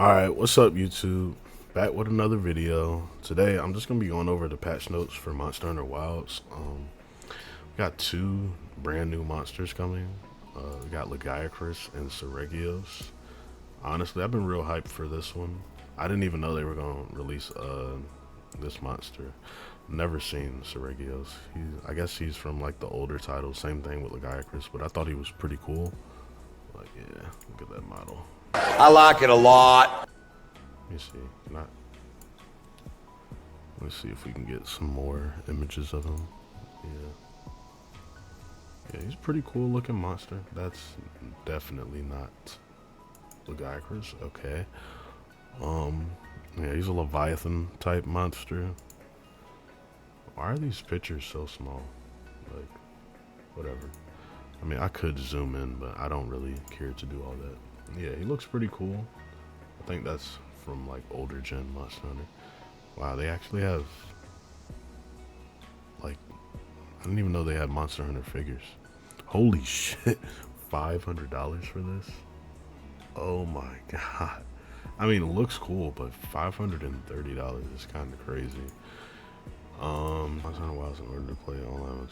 Alright, what's up YouTube? Back with another video. Today I'm just gonna be going over the patch notes for Monster Hunter Wilds. We got two brand new monsters coming. We got Legiacris and Seregios. Honestly, I've been real hyped for this one. I didn't even know they were gonna release this monster. Never seen Seregios. I guess he's from like the older titles. Same thing with Legiacris, but I thought he was pretty cool. Like, yeah, look at that model. I like it a lot. Let me see. Let's see if we can get some more images of him. Yeah, he's a pretty cool looking monster. That's definitely not Legiacris. Okay. Yeah, he's a Leviathan type monster. Why are these pictures so small? Like, whatever. I mean, I could zoom in, but I don't really care to do all that. Yeah, he looks pretty cool. I think that's from like older gen Monster Hunter. Wow, they actually have like, I didn't even know they had Monster Hunter figures. Holy shit, $500 for this? Oh my god. I mean, it looks cool, but $530 is kind of crazy. Monster Hunter Wilds in order to play online.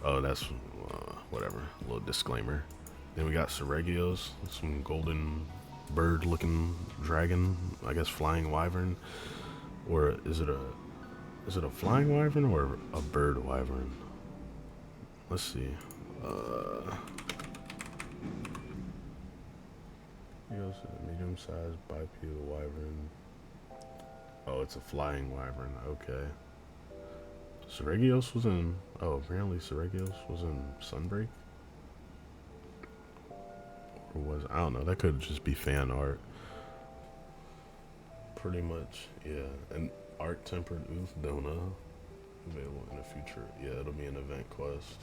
Oh, that's whatever. A little disclaimer. Then we got Seregios, some golden bird-looking dragon. I guess flying wyvern, or is it a flying wyvern or a bird wyvern? Let's see. Medium-sized bipedal wyvern. Oh, it's a flying wyvern. Okay. Seregios was in. Oh, apparently Seregios was in Sunbreak. Or was, I don't know. That could just be fan art. Pretty much, yeah. And art tempered ooth donut available in the future. Yeah, it'll be an event quest.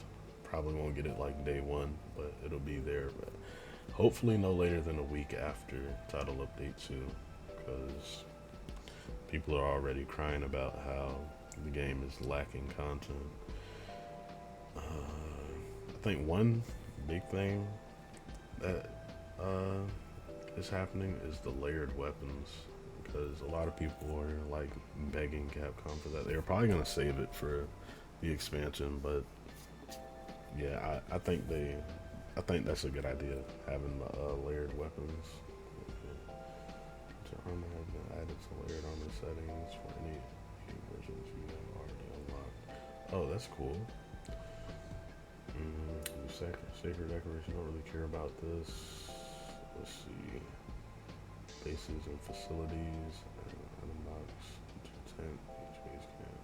Probably won't get it like day one, but it'll be there. But hopefully no later than a week after title update 2, because people are already crying about how the game is lacking content. I think one big thing that is happening is the layered weapons, because a lot of people are like begging Capcom for that. They're probably gonna save it for the expansion, but yeah, I think that's a good idea, having the layered weapons. Armor has been added to layered armor settings for any versions you have already unlocked. Oh, that's cool. Sacred decoration. Don't really care about this. Let's see. Bases and facilities. Unbox to tent. Each base camp.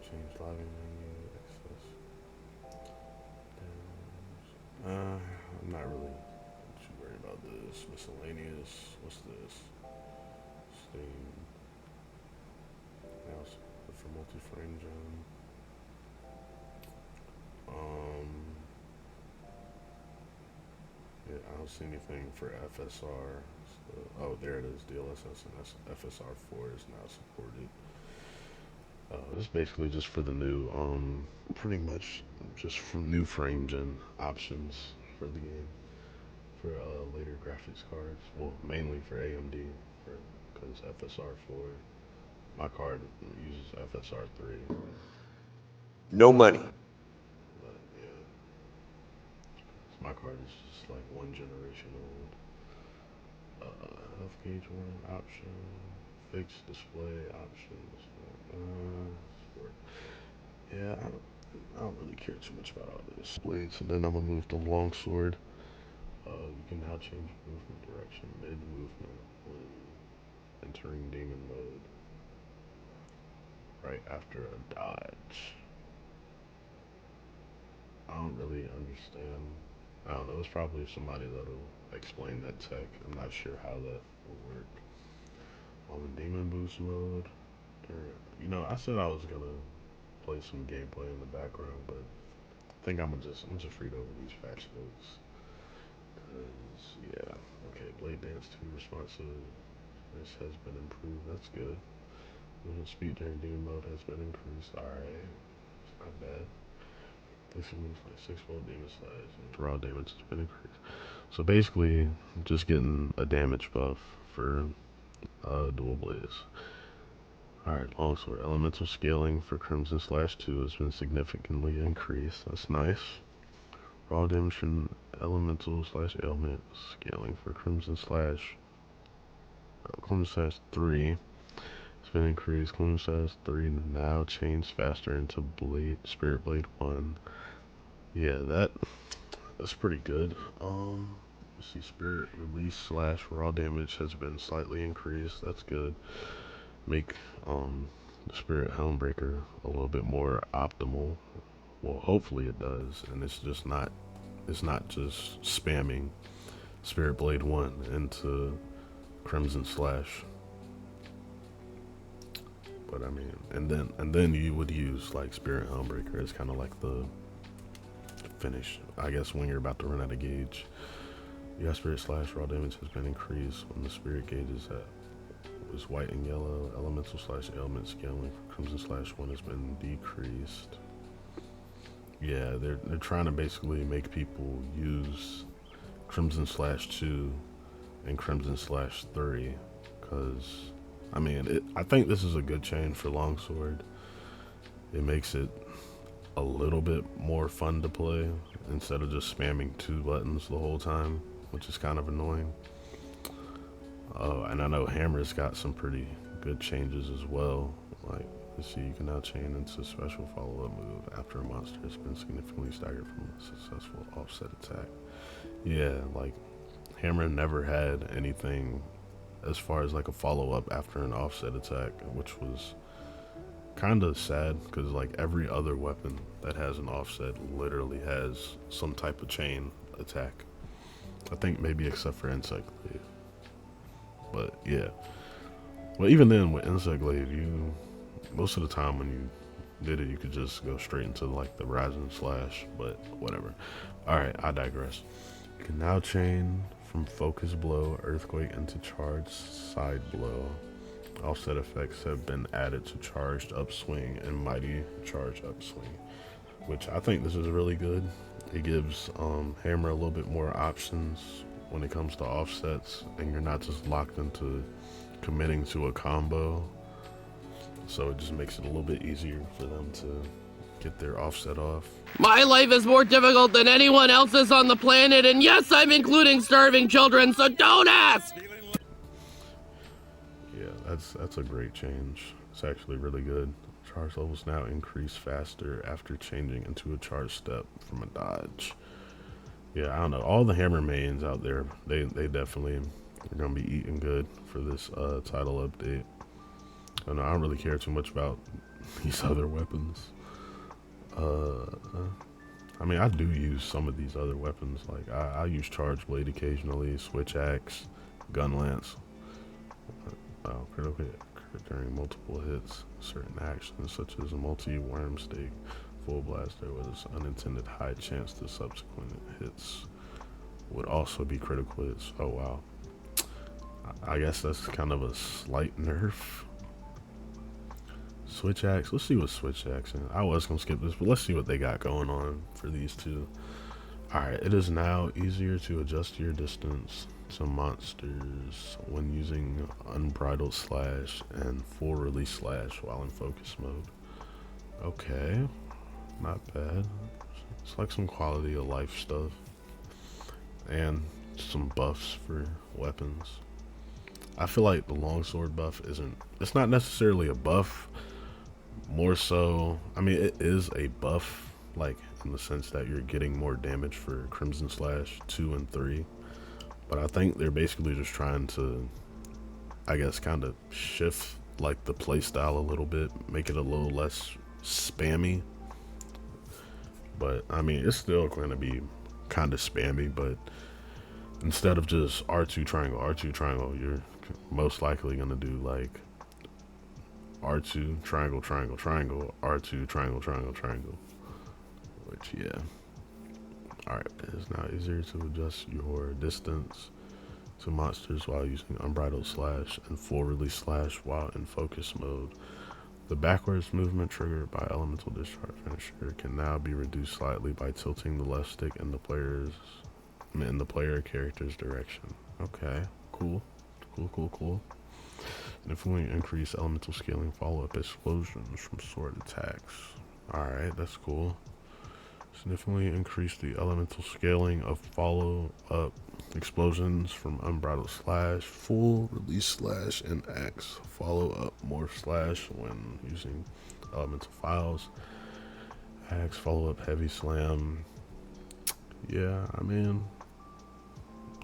Change lobby menu. Access. I'm not really too worried about this. Miscellaneous. What's this? Steam. Now for multi-frame gen. Yeah, I don't see anything for FSR. So, oh, there it is. DLSS and FSR4 is now supported. This is basically just for the new, pretty much just from new frame gen options for the game. For later graphics cards. Well, mainly for AMD, because FSR4. My card uses FSR3. No money. But yeah, my card is just like one generation old. Health gauge warning option, fixed display options. Sport. Yeah, I don't really care too much about all this. Blades, and then I'm gonna move the longsword. You can now change movement direction mid movement when entering demon mode. Right after a dodge. I don't really understand. I don't know. It's probably somebody that'll explain that tech. I'm not sure how that will work. On the demon boost mode, I said I was gonna play some gameplay in the background, but I think I'm just read over these patch notes. Cause yeah, okay. Blade Dance 2 responsiveness has been improved. That's good. Movement speed during demon mode has been increased. All right, it's not bad. This moves like 6-fold demon size. And raw damage has been increased. So basically, just getting a damage buff for dual blades. Alright, longsword. Elemental scaling for Crimson Slash 2 has been significantly increased. That's nice. Raw damage from elemental slash ailment scaling for Crimson Slash 3 has been increased. Crimson Slash 3 now chains faster into Spirit Blade 1. Yeah, that's pretty good. Let's see, Spirit Release slash raw damage has been slightly increased. That's good. Make the Spirit Helmbreaker a little bit more optimal. Well, hopefully it does, and it's not just spamming Spirit Blade 1 into Crimson Slash. But I mean, and then you would use like Spirit Helmbreaker as kind of like the finish, I guess, when you're about to run out of gauge. Yeah, Spirit Slash raw damage has been increased when the Spirit gauge was white and yellow. Elemental slash ailment scaling for Crimson Slash 1 has been decreased. Yeah, they're trying to basically make people use Crimson Slash 2 and Crimson Slash 3, because I mean, I think this is a good change for longsword. It makes it a little bit more fun to play instead of just spamming 2 buttons the whole time, which is kind of annoying. Oh, and I know Hammer's got some pretty good changes as well. Like, let's see, you can now chain into special follow-up move after a monster has been significantly staggered from a successful offset attack. Yeah, like, Hammer never had anything as far as like a follow-up after an offset attack, which was kind of sad, because like every other weapon that has an offset literally has some type of chain attack. I think maybe except for Insect Glaive. But yeah. Well, even then with Insect Glaive, most of the time when you did it, you could just go straight into like the Rising Slash, but whatever. Alright, I digress. You can now chain from Focus Blow, Earthquake into Charged Side Blow. Offset effects have been added to Charged Upswing and Mighty Charge Upswing, which I think this is really good. It gives Hammer a little bit more options when it comes to offsets, and you're not just locked into committing to a combo. So it just makes it a little bit easier for them to get their offset off. My life is more difficult than anyone else's on the planet, and yes, I'm including starving children, so don't ask! Yeah, that's a great change. It's actually really good. Charge levels now increase faster after changing into a charge step from a dodge. Yeah, I don't know. All the Hammer mains out there, they definitely are going to be eating good for this title update. I don't really care too much about these other weapons. I mean, I do use some of these other weapons. Like, I use chargeblade occasionally, switchaxe, gunlance. Critical hit during multiple hits. Certain actions such as a multi-worm stake, full blast, there was unintended high chance the subsequent hits would also be critical hits. Oh wow. I guess that's kind of a slight nerf. Switchaxe, let's see what switchaxe is. I was gonna skip this, but let's see what they got going on for these two. Alright, it is now easier to adjust your distance to monsters when using unbridled slash and full release slash while in focus mode. Okay, not bad. It's like some quality of life stuff and some buffs for weapons. I feel like the longsword buff it's not necessarily a buff, more so, I mean, it is a buff, like in the sense that you're getting more damage for Crimson Slash 2 and 3. But I think they're basically just trying to, I guess, kind of shift like the playstyle a little bit, make it a little less spammy. But I mean, it's still going to be kind of spammy, but instead of just R2 triangle, you're most likely going to do like R2 triangle, R2 triangle. Which, yeah. Alright, it is now easier to adjust your distance to monsters while using unbridled slash and full release slash while in focus mode. The backwards movement triggered by elemental discharge finisher can now be reduced slightly by tilting the left stick in the player's in the player character's direction. Okay, cool. Cool. Significantly increase elemental scaling follow-up explosions from sword attacks. Alright, that's cool. Significantly increase the elemental scaling of follow-up explosions from unbridled slash, full release slash, and axe follow-up morph slash when using elemental files. Axe follow-up heavy slam. Yeah, I mean,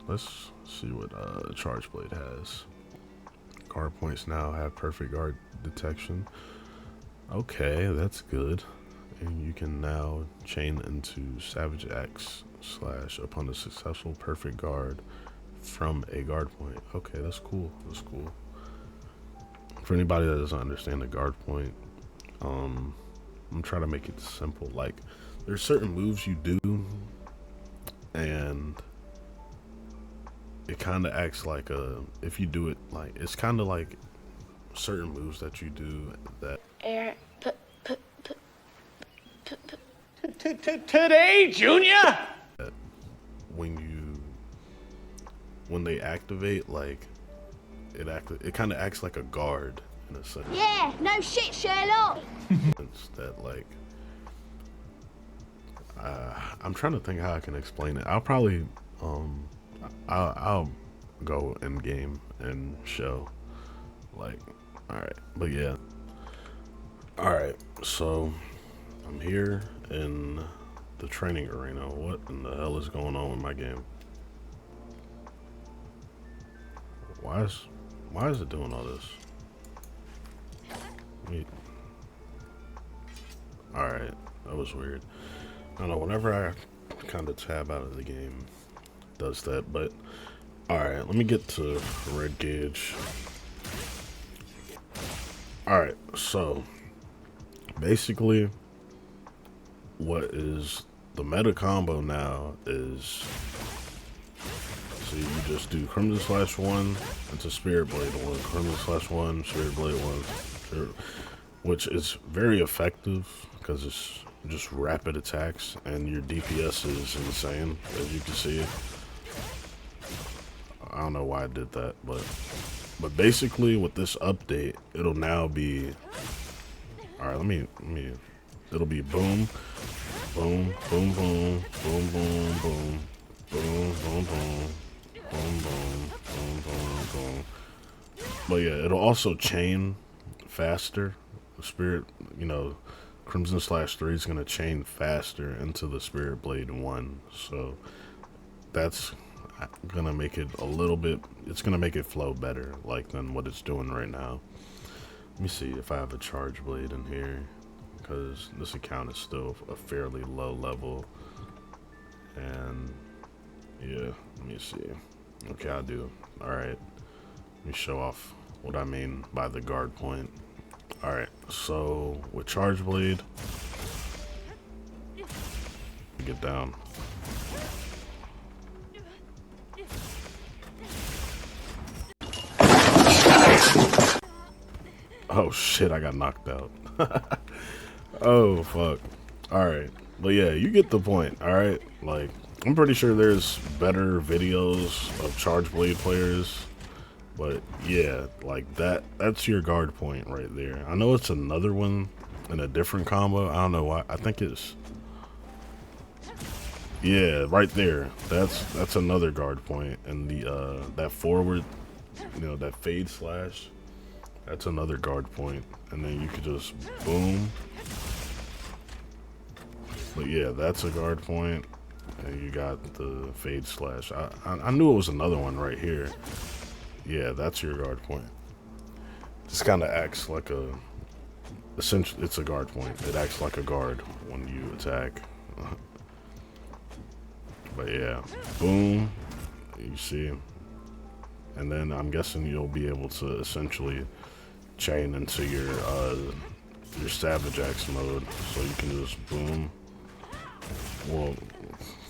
let's see what chargeblade has. Guard points now have perfect guard detection. Okay, that's good. And you can now chain into switchaxe slash upon a successful perfect guard from a guard point. Okay, that's cool. For anybody that doesn't understand the guard point, I'm trying to make it simple. Like, there's certain moves you do, and it kind of acts like if you do it, like, it's kind of like certain moves that you do that Today, Junior? when they activate, like, it kind of acts like a guard in a sense. Yeah, no shit, Sherlock. That, like, I'm trying to think how I can explain it. I'll probably I'll go in game and show, like, alright, but yeah. Alright, so I'm here in the training arena. What in the hell is going on with my game? Why is it doing all this? Alright, that was weird. I don't know, whenever I kind of tab out of the game, it does that, but alright, let me get to red gauge. Alright, so basically what is the meta combo now is, so you just do Crimson Slash 1 into Spirit Blade 1, Crimson Slash 1, Spirit Blade 1, which is very effective because it's just rapid attacks and your DPS is insane, as you can see. I don't know why I did that, but basically with this update, it'll now be, alright, let me, it'll be boom, boom, boom, boom, boom, boom, boom, boom, boom, boom. Boom, boom, boom, boom, boom. But yeah, it'll also chain faster. The Spirit, Crimson Slash 3 is going to chain faster into the Spirit Blade 1. So that's going to make it a little bit, it's going to make it flow better, like, than what it's doing right now. Let me see if I have a charge blade in here, because this account is still a fairly low level. And yeah, let me see. Okay, I do. Alright. Let me show off what I mean by the guard point. Alright, so with charge blade, get down. Oh shit, I got knocked out. Oh fuck. Alright. But yeah, you get the point, alright? Like, I'm pretty sure there's better videos of Chargeblade players, but yeah, like that's your guard point right there. I know it's another one in a different combo. I don't know why. I think it's, yeah, right there. That's another guard point. And the that forward, that fade slash, that's another guard point. And then you could just boom. But yeah, that's a guard point. And you got the fade slash. I knew it was another one right here. Yeah, that's your guard point. This kind of acts like essentially, it's a guard point. It acts like a guard when you attack. But yeah, boom, you see. And then I'm guessing you'll be able to essentially chain into your switchaxe mode, so you can just boom. Well,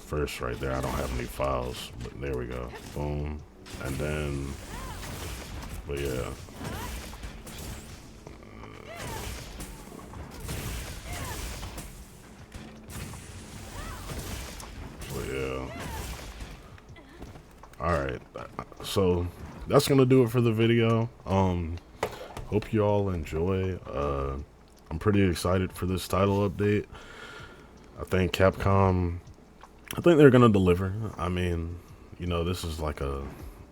first right there, I don't have any files, but there we go. Boom. And then, but yeah. But yeah. so that's gonna do it for the video. Hope you all enjoy. I'm pretty excited for this title update. I think Capcom, I think they're gonna deliver. I mean, you know, this is like a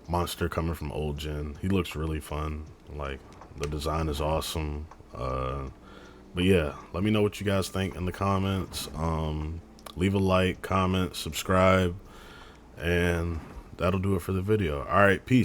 monster coming from old gen. He looks really fun. Like, the design is awesome. But yeah, let me know what you guys think in the comments. Leave a like, comment, subscribe, and that'll do it for the video. All right, peace.